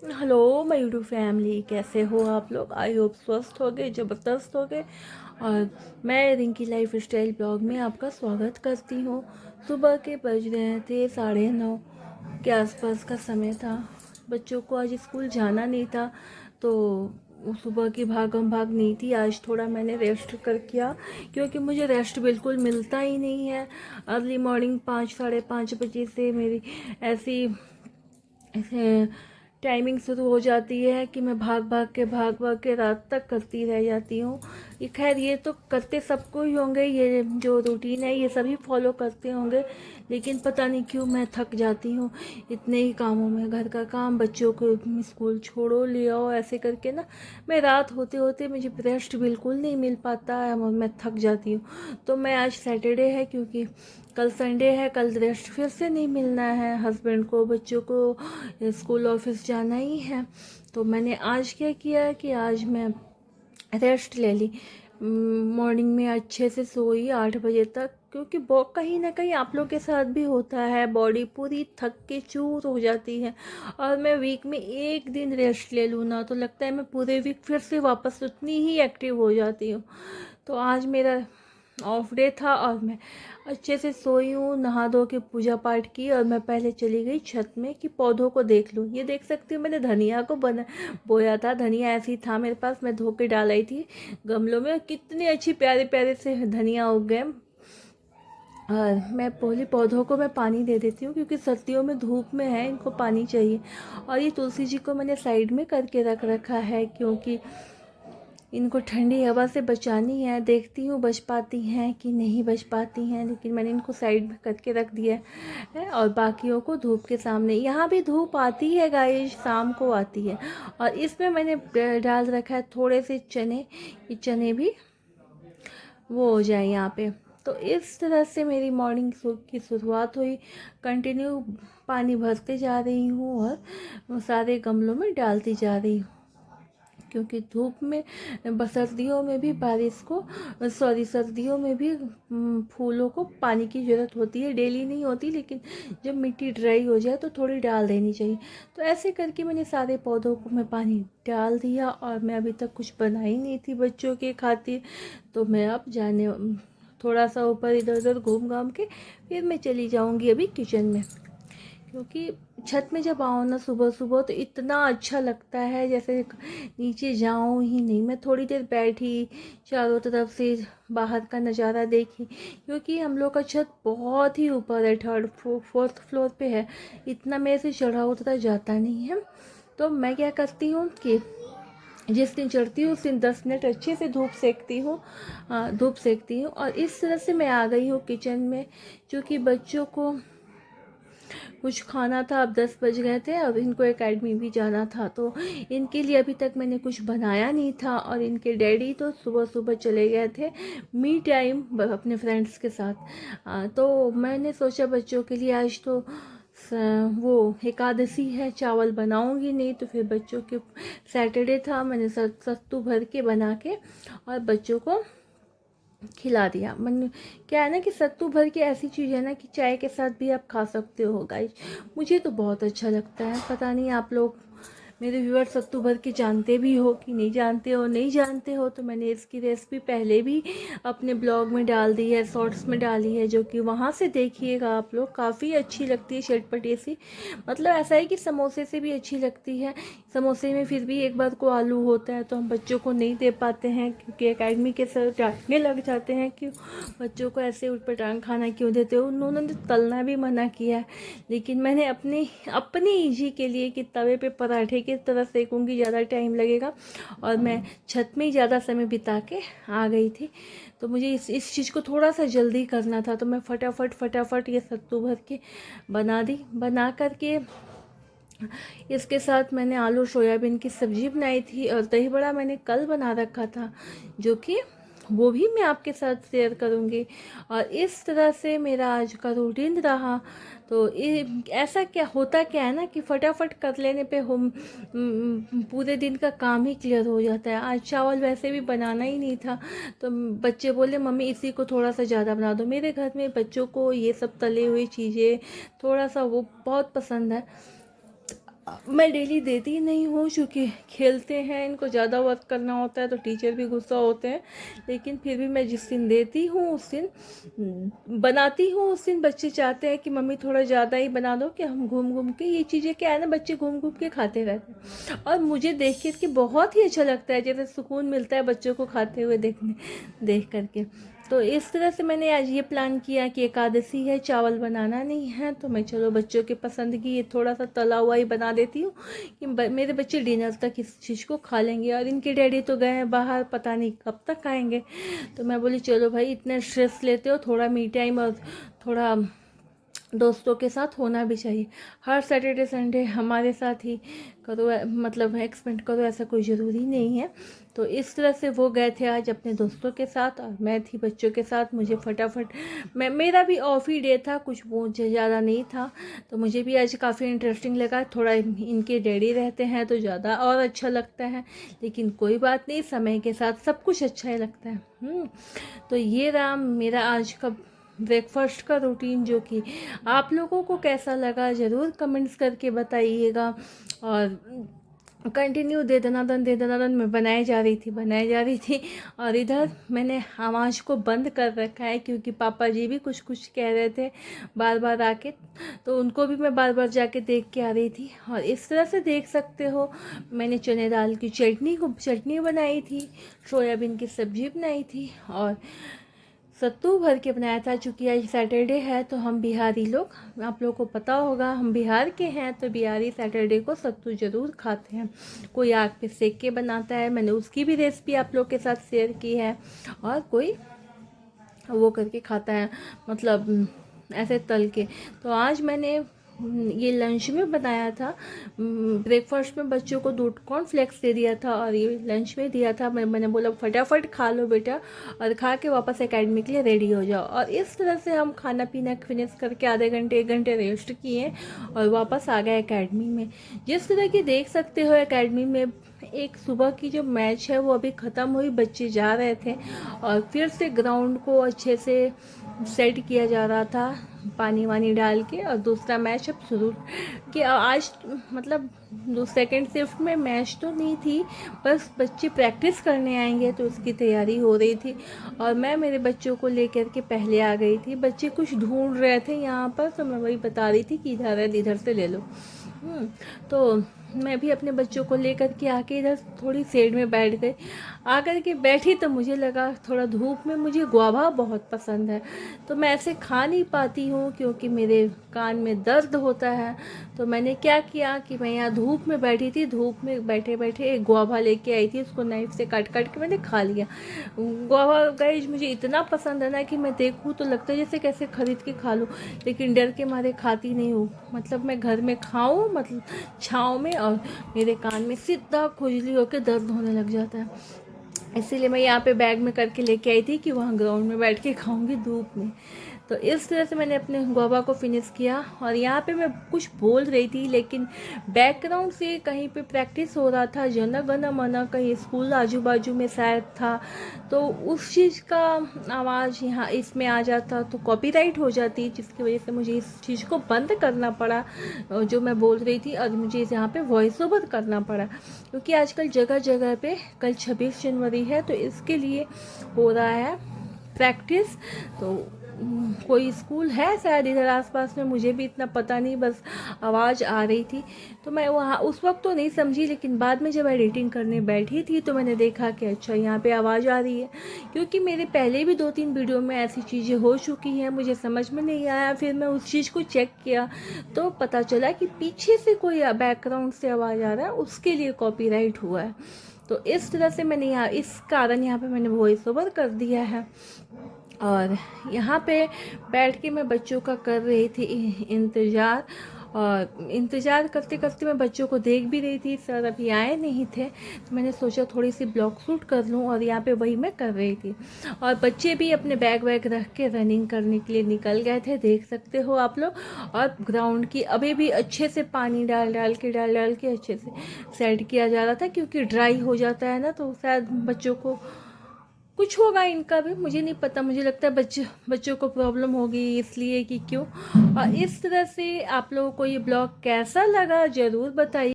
Hello my YouTube family, कैसे हो आप लोग। आई होप स्वस्थ हो गए, ज़बरदस्त हो गए। और मैं रिंकी लाइफ स्टाइल ब्लॉग में आपका स्वागत करती हूँ। सुबह के बज रहे थे 9:30 के आसपास का समय था। बच्चों को आज स्कूल जाना नहीं था, तो सुबह की भागम भाग नहीं थी। आज थोड़ा मैंने रेस्ट कर किया, क्योंकि मुझे रेस्ट बिल्कुल मिलता ही नहीं है। अर्ली मॉर्निंग 5 साढ़े 5 बजे से मेरी ऐसी ऐसे टाइमिंग शुरू हो जाती है कि मैं भाग भाग के रात तक करती रह जाती हूँ। ये खैर, ये तो करते सबको ही होंगे, ये जो रूटीन है ये सभी फॉलो करते होंगे। लेकिन पता नहीं क्यों मैं थक जाती हूँ इतने ही कामों में। घर का काम, बच्चों को स्कूल छोड़ो ले आओ, ऐसे करके ना मैं रात होते होते मुझे रेस्ट बिल्कुल नहीं मिल पाता है और मैं थक जाती हूँ। तो मैं आज सैटरडे है, क्योंकि कल संडे है, कल रेस्ट फिर से नहीं मिलना है। हस्बैंड को, बच्चों को स्कूल ऑफिस जाना ही है। तो मैंने आज क्या किया कि आज मैं रेस्ट ले ली। मॉर्निंग में अच्छे से सोई 8 बजे तक, क्योंकि कहीं ना कहीं आप लोग के साथ भी होता है, बॉडी पूरी थक के चूर हो जाती है। और मैं वीक में एक दिन रेस्ट ले लूँ ना, तो लगता है मैं पूरे वीक फिर से वापस उतनी ही एक्टिव हो जाती हूँ। तो आज मेरा ऑफ डे था और मैं अच्छे से सोई हूँ, नहा धो के पूजा पाठ की। और मैं पहले चली गई छत में कि पौधों को देख लूँ। ये देख सकती हूँ, मैंने धनिया को बोया था। धनिया ऐसे ही था मेरे पास, मैं धो के डाल आई थी गमलों में। कितने अच्छी प्यारे प्यारे से धनिया उग गए। और मैं पहले पौधों को मैं पानी दे देती हूँ, क्योंकि सर्दियों में धूप में है, इनको पानी चाहिए। और ये तुलसी जी को मैंने साइड में करके रख रखा है, क्योंकि इनको ठंडी हवा से बचानी है। देखती हूँ बच पाती हैं कि नहीं बच पाती हैं, लेकिन मैंने इनको साइड में करके रख दिया है। और बाकियों को धूप के सामने, यहाँ भी धूप आती है गाइस, शाम को आती है। और इसमें मैंने डाल रखा है थोड़े से चने, ये चने भी वो हो जाए यहाँ पे। तो इस तरह से मेरी मॉर्निंग की शुरुआत हुई। कंटिन्यू पानी भरते जा रही हूँ और सारे गमलों में डालती जा रही हूँ, क्योंकि धूप में सर्दियों में भी सर्दियों में भी फूलों को पानी की ज़रूरत होती है। डेली नहीं होती, लेकिन जब मिट्टी ड्राई हो जाए तो थोड़ी डाल देनी चाहिए। तो ऐसे करके मैंने सारे पौधों को मैं पानी डाल दिया। और मैं अभी तक कुछ बनाई नहीं थी बच्चों के खातिर, तो मैं अब जाने थोड़ा सा ऊपर इधर उधर घूम घाम के फिर मैं चली जाऊंगी अभी किचन में। क्योंकि छत में जब आओ ना सुबह सुबह, तो इतना अच्छा लगता है जैसे नीचे जाऊं ही नहीं। मैं थोड़ी देर बैठी, चारों तरफ से बाहर का नज़ारा देखी, क्योंकि हम लोग का छत बहुत ही ऊपर है, थर्ड फोर्थ फ्लोर पे है। इतना मेरे से चढ़ा उतरा जाता नहीं है। तो मैं क्या करती हूँ कि जिस दिन चढ़ती हूँ उस दिन 10 मिनट अच्छे से धूप सेकती हूँ। और इस तरह से मैं आ गई हूँ किचन में, क्योंकि बच्चों को कुछ खाना था। अब 10 बज गए थे और इनको एकेडमी भी जाना था, तो इनके लिए अभी तक मैंने कुछ बनाया नहीं था। और इनके डैडी तो सुबह सुबह चले गए थे मी टाइम अपने फ्रेंड्स के साथ। तो मैंने सोचा बच्चों के लिए आज तो वो एकादशी है, चावल बनाऊंगी नहीं। तो फिर बच्चों के सैटरडे था, मैंने सत्तू भर के बना के और बच्चों को खिला दिया। मन क्या है ना कि सत्तू भर के ऐसी चीज़ है ना कि चाय के साथ भी आप खा सकते हो गाइस। मुझे तो बहुत अच्छा लगता है। पता नहीं आप लोग मेरे व्यूअर सत्तू भर के जानते भी हो कि नहीं जानते हो। नहीं जानते हो तो मैंने इसकी रेसिपी पहले भी अपने ब्लॉग में डाल दी है, शॉर्ट्स में डाली है, जो कि वहाँ से देखिएगा आप लोग। काफ़ी अच्छी लगती है, चटपटी सी। मतलब ऐसा है कि समोसे से भी अच्छी लगती है। समोसे में फिर भी एक बार को आलू होता है, तो हम बच्चों को नहीं दे पाते हैं, क्योंकि एकेडमी के सर डांटने लग जाते हैं कि बच्चों को ऐसे उटपटांग खाना क्यों देते हो। उन्होंने तलना भी मना किया है, लेकिन मैंने अपनी ईजी के लिए कि तवे पे पराठे की तरह सेकूंगी, ज़्यादा टाइम लगेगा। और मैं छत में ही ज़्यादा समय बिता के आ गई थी, तो मुझे इस चीज़ को थोड़ा सा जल्दी करना था। तो मैं फटाफट ये सत्तू भर के बना करके इसके साथ मैंने आलू सोयाबीन की सब्ज़ी बनाई थी। और दही बड़ा मैंने कल बना रखा था, जो कि वो भी मैं आपके साथ शेयर करूँगी। और इस तरह से मेरा आज का रूटीन रहा। तो ऐसा क्या है ना कि फटाफट कर लेने पे हम पूरे दिन का काम ही क्लियर हो जाता है। आज चावल वैसे भी बनाना ही नहीं था, तो बच्चे बोले मम्मी इसी को थोड़ा सा ज़्यादा बना दो। मेरे घर में बच्चों को ये सब तले हुई चीज़ें थोड़ा सा वो बहुत पसंद है। मैं डेली देती ही नहीं हूँ, क्योंकि खेलते हैं, इनको ज़्यादा वर्क करना होता है तो टीचर भी गुस्सा होते हैं। लेकिन फिर भी मैं जिस दिन देती हूँ उस दिन बनाती हूँ। उस दिन बच्चे चाहते हैं कि मम्मी थोड़ा ज़्यादा ही बना दो, कि हम घूम घूम के, ये चीज़ें क्या है ना, बच्चे घूम घूम के खाते रहते हैं और मुझे देख के बहुत ही अच्छा लगता है, जैसे सुकून मिलता है बच्चों को खाते हुए देख करके। तो इस तरह से मैंने आज ये प्लान किया कि एकादशी है, चावल बनाना नहीं है, तो मैं चलो बच्चों के पसंद की ये थोड़ा सा तला हुआ ही बना देती हूँ कि मेरे बच्चे डिनर तक इस चीज़ को खा लेंगे। और इनके डैडी तो गए हैं बाहर, पता नहीं कब तक आएंगे। तो मैं बोली चलो भाई, इतना स्ट्रेस लेते हो, थोड़ा मी टाइम और थोड़ा दोस्तों के साथ होना भी चाहिए। हर सैटरडे संडे हमारे साथ ही करो, मतलब एक्सपेंड करो, ऐसा कोई ज़रूरी नहीं है। तो इस तरह से वो गए थे आज अपने दोस्तों के साथ और मैं थी बच्चों के साथ। मुझे फटाफट मेरा भी ऑफ ही डे था, कुछ बहुत ज़्यादा नहीं था, तो मुझे भी आज काफ़ी इंटरेस्टिंग लगा। थोड़ा इनके डैडी रहते हैं तो ज़्यादा और अच्छा लगता है, लेकिन कोई बात नहीं, समय के साथ सब कुछ अच्छा ही लगता है। तो ये रहा मेरा आज का ब्रेकफास्ट का रूटीन, जो कि आप लोगों को कैसा लगा ज़रूर कमेंट्स करके बताइएगा। और कंटिन्यू दे दनादन मैं बनाए जा रही थी। और इधर मैंने आवाज़ को बंद कर रखा है, क्योंकि पापा जी भी कुछ कुछ कह रहे थे बार बार आके, तो उनको भी मैं बार बार जाके देख के आ रही थी। और इस तरह से देख सकते हो, मैंने चने दाल की चटनी बनाई थी, सोयाबीन की सब्जी बनाई थी और सत्तू भर के बनाया था। चूँकि आज सैटरडे है तो हम बिहारी लोग, आप लोगों को पता होगा हम बिहार के हैं, तो बिहारी सैटरडे को सत्तू ज़रूर खाते हैं। कोई आग पे सेक के बनाता है, मैंने उसकी भी रेसिपी आप लोग के साथ शेयर की है, और कोई वो करके खाता है, मतलब ऐसे तल के। तो आज मैंने ये लंच में बनाया था। ब्रेकफास्ट में बच्चों को दूध कॉर्नफ्लेक्स दे दिया था और ये लंच में दिया था। मैंने बोला फटाफट खा लो बेटा, और खा के वापस एकेडमी के लिए रेडी हो जाओ। और इस तरह से हम खाना पीना फिनिश करके आधे घंटे 1 घंटे रेस्ट किए और वापस आ गए एकेडमी में। जिस तरह की देख सकते हो एकेडमी में एक सुबह की जो मैच है वो अभी ख़त्म हुई, बच्चे जा रहे थे और फिर से ग्राउंड को अच्छे से सेट किया जा रहा था पानी वानी डाल के। और दूसरा मैच अब शुरू कि आज मतलब सेकेंड शिफ्ट में मैच तो नहीं थी, बस बच्चे प्रैक्टिस करने आएंगे तो उसकी तैयारी हो रही थी। और मैं मेरे बच्चों को लेकर के पहले आ गई थी। बच्चे कुछ ढूंढ रहे थे यहाँ पर, तो मैं वही बता रही थी कि इधर है, इधर से ले लो। तो मैं भी अपने बच्चों को लेकर के आके इधर थोड़ी शेड में बैठ गई। आकर के बैठी तो मुझे लगा थोड़ा धूप में, मुझे गुआवा बहुत पसंद है, तो मैं ऐसे खा नहीं पाती हूँ क्योंकि मेरे कान में दर्द होता है। तो मैंने क्या किया कि मैं यहाँ धूप में बैठी थी, धूप में बैठे बैठे एक गुआवा लेके आई थी, उसको नाइफ से काट काट के मैंने खा लिया। गुआवा गाइस मुझे इतना पसंद है ना कि मैं देखूँ तो लगता है जैसे कैसे खरीद के खा लूँ, लेकिन डर के मारे खाती नहीं हूँ। मतलब मैं घर में खाऊँ, मतलब छाँव में, और मेरे कान में सीधा खुजली होकर दर्द होने लग जाता है। इसीलिए मैं यहाँ पे बैग में करके लेके आई थी कि वहाँ ग्राउंड में बैठ के खाऊंगी धूप में। तो इस तरह से मैंने अपने गुआवा को फिनिश किया। और यहाँ पे मैं कुछ बोल रही थी, लेकिन बैकग्राउंड से कहीं पे प्रैक्टिस हो रहा था, जन गण मन, कहीं स्कूल आजू बाजू में शायद था, तो उस चीज़ का आवाज़ यहाँ इसमें आ जाता तो कॉपीराइट हो जाती, जिसकी वजह से मुझे इस चीज़ को बंद करना पड़ा जो मैं बोल रही थी। और मुझे यहाँ पे वॉइस ओवर करना पड़ा, क्योंकि आजकल जगह जगह पे कल 26 जनवरी है, तो इसके लिए हो रहा है प्रैक्टिस। तो कोई स्कूल है शायद इधर आसपास में, मुझे भी इतना पता नहीं, बस आवाज़ आ रही थी। तो मैं वहाँ उस वक्त तो नहीं समझी, लेकिन बाद में जब एडिटिंग करने बैठी थी तो मैंने देखा कि अच्छा यहाँ पे आवाज़ आ रही है, क्योंकि मेरे पहले भी 2-3 वीडियो में ऐसी चीज़ें हो चुकी हैं, मुझे समझ में नहीं आया। फिर मैं उस चीज़ को चेक किया तो पता चला कि पीछे से कोई बैकग्राउंड से आवाज़ आ रहा है, उसके लिए कॉपीराइट हुआ है। तो इस तरह से मैंने यहाँ इस कारण यहाँ पे मैंने वॉइस ओवर कर दिया है। और यहाँ पे बैठ के मैं बच्चों का कर रही थी इंतज़ार, और इंतज़ार करते करते मैं बच्चों को देख भी रही थी। सर अभी आए नहीं थे, तो मैंने सोचा थोड़ी सी ब्लॉग शूट कर लूँ, और यहाँ पे वही मैं कर रही थी। और बच्चे भी अपने बैग वैग रख के रनिंग करने के लिए निकल गए थे, देख सकते हो आप लोग। और ग्राउंड की अभी भी अच्छे से पानी डाल डाल के अच्छे से सेट किया जा रहा था, क्योंकि ड्राई हो जाता है ना, तो शायद बच्चों को कुछ होगा इनका भी, मुझे नहीं पता। मुझे लगता है बच्चों को प्रॉब्लम होगी इसलिए कि क्यों। और इस तरह से आप लोगों को ये ब्लॉग कैसा लगा ज़रूर बताइए।